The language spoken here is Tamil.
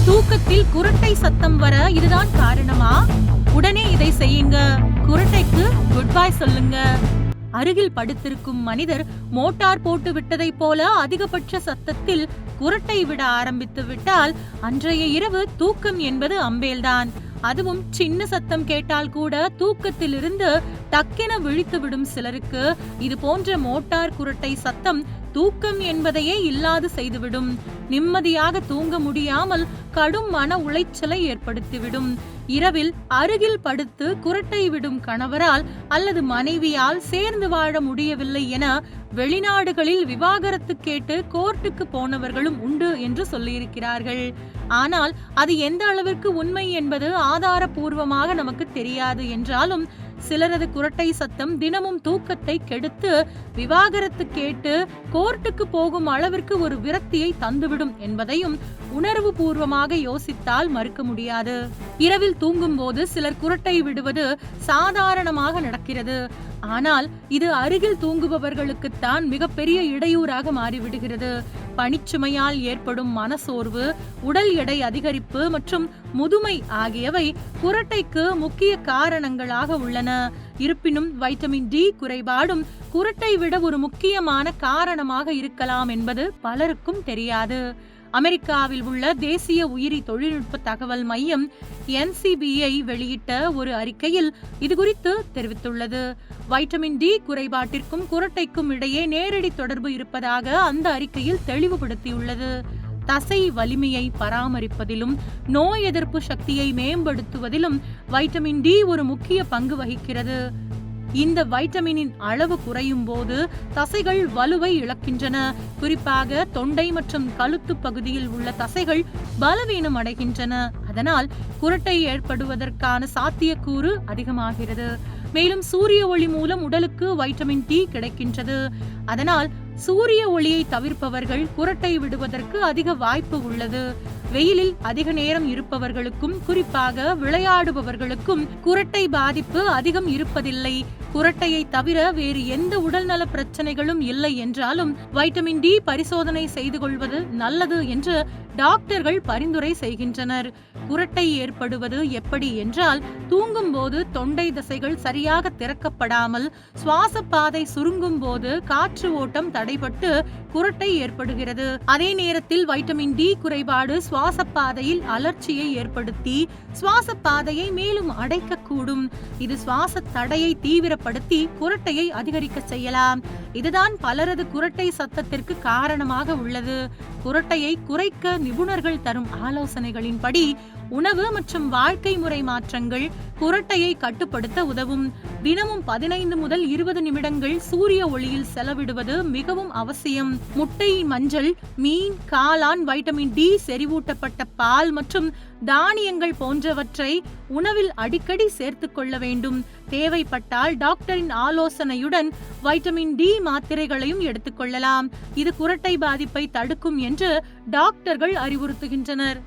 தூக்கத்தில் குரட்டை சத்தம் வர இதுதான் காரணமா? உடனே இதை செய்யுங்க. குரட்டைக்கு குட் பை சொல்லுங்க. அருகில் படுத்திருக்கும் மனிதர் மோட்டார் போட்டு விட்டதைப் போல அதிகபட்ச சத்தத்தில் குரட்டை விட ஆரம்பித்து விட்டால் அன்றைய இரவு தூக்கம் என்பது அம்பேல்தான். அதுவும் சின்ன சத்தம் கேட்டால் கூட தூக்கத்திலிருந்து டக்கென விழித்து விடும் சிலருக்கு இது போன்ற மோட்டார் குரட்டை சத்தம் தூக்கம் என்பதையே இல்லாது செய்துவிடும். நிம்மதியாக தூங்க முடியாமல் கடும் மன உளைச்சலை ஏற்படுத்திவிடும். இரவில் அருகில் படுத்து குரட்டை விடும் கணவரால் அல்லது மனைவியால் சேர்ந்து வாழ முடியவில்லை என வெளிநாடுகளில் விவாகரத்து கேட்டு கோர்ட்டுக்கு போனவர்களும் உண்டு என்று சொல்லியிருக்கிறார்கள். ஆனால் அது எந்த அளவிற்கு உண்மை என்பது ஆதாரபூர்வமாக நமக்கு தெரியாது என்றாலும் சிலரது குரட்டை சத்தம் தினமும் தூக்கத்தை கெடுத்து விவாகரத்து கேட்டு கோர்ட்டுக்கு போகும் அளவிற்கு ஒரு விரக்தியை தந்துவிடும் என்பதையும் உணர்வு பூர்வமாக யோசித்தால் மறுக்க முடியாது. இரவில் தூங்கும் போது சிலர் குரட்டை விடுவது சாதாரணமாக நடக்கிறது. ஆனால் இது அருகில் தூங்குபவர்களுக்குத்தான் மிகப்பெரிய இடையூறாக மாறிவிடுகிறது. பணிச்சுமையால் ஏற்படும் மனசோர்வு, உடல் எடை அதிகரிப்பு மற்றும் முதுமை ஆகியவை குரட்டைக்கு முக்கிய காரணங்களாக உள்ளன. இருப்பினும் வைட்டமின் டி குறைபாடும் குரட்டை விட ஒரு முக்கியமான காரணமாக இருக்கலாம் என்பது பலருக்கும் தெரியாது. அமெரிக்காவில் உள்ள தேசிய உயிரி தொழில்நுட்ப தகவல் மையம் NCBI வெளியிட்ட ஒரு அறிக்கையில் இது குறித்து தெரிவித்துள்ளது. வைட்டமின் டி குறைபாட்டிற்கும் குரட்டைக்கும் இடையே நேரடி தொடர்பு இருப்பதாக அந்த அறிக்கையில் தெளிவுபடுத்தியுள்ளது. தசை வலிமையை பராமரிப்பதிலும் நோய் எதிர்ப்பு சக்தியை மேம்படுத்துவதிலும் வைட்டமின் டி ஒரு முக்கிய பங்கு வகிக்கிறது. இந்த வைட்டமினின் அளவு குறையும் போது தசைகள் வலுவை இழக்கின்றன. குறிப்பாக தொண்டை மற்றும் கழுத்து பகுதியில் உள்ள தசைகள் பலவீனம் அடைகின்றன. அதனால் குரட்டை ஏற்படுவதற்கான சாத்தியக்கூறு அதிகமாகிறது. மேலும் சூரிய ஒளி மூலம் உடலுக்கு வைட்டமின் டி கிடைக்கின்றது. அதனால் சூரிய ஒளியை தவிர்ப்பவர்கள் குரட்டை விடுவதற்கு அதிக வாய்ப்பு உள்ளது. வெயிலில் அதிக நேரம் இருப்பவர்களுக்கும் குறிப்பாக விளையாடுபவர்களுக்கும் குரட்டை பாதிப்பு அதிகம் இருப்பதில்லை. குரட்டையை தவிர வேறு எந்த உடல்நல பிரச்சனைகளும் இல்லை என்றாலும் வைட்டமின் டி பரிசோதனை செய்து கொள்வது நல்லது என்று டாக்டர்கள் பரிந்துரை செய்கின்றனர். குரட்டை ஏற்படுவது எப்படி என்றால், தூங்கும் போது தொண்டை தசைகள் சரியாக திறக்கப்படாமல் சுவாச பாதை சுருங்கும் போது காற்று ஓட்டம் தடைபட்டு குரட்டை ஏற்படுகிறது. அதே நேரத்தில் வைட்டமின் டி குறைபாடு சுவாச பாதையில் அலர்ச்சியை ஏற்படுத்தி சுவாச பாதையை மேலும் அடைக்கக்கூடும். இது சுவாச தடையை தீவிரப்படுத்தி குரட்டையை அதிகரிக்க செய்யலாம். இதுதான் பலரது குரட்டை சத்தத்திற்கு காரணமாக உள்ளது. குரட்டையை குறைக்க நிபுணர்கள் தரும் ஆலோசனைகளின்படி உணவு மற்றும் வாழ்க்கை முறை மாற்றங்கள் குரட்டையை கட்டுப்படுத்த உதவும். தினமும் 15 முதல் 20 நிமிடங்கள் சூரிய ஒளியில் செலவிடுவது மிகவும் அவசியம். முட்டை, மஞ்சள், மீன், காளான், வைட்டமின் டி, செறிவூட்டப்பட்ட பால் மற்றும் தானியங்கள் போன்றவற்றை உணவில் அடிக்கடி சேர்த்துக் கொள்ள வேண்டும். தேவைப்பட்டால் டாக்டரின் ஆலோசனையுடன் வைட்டமின் டி மாத்திரைகளையும் எடுத்துக்கொள்ளலாம். இது குரட்டை பாதிப்பை தடுக்கும் என்று டாக்டர்கள் அறிவுறுத்துகின்றனர்.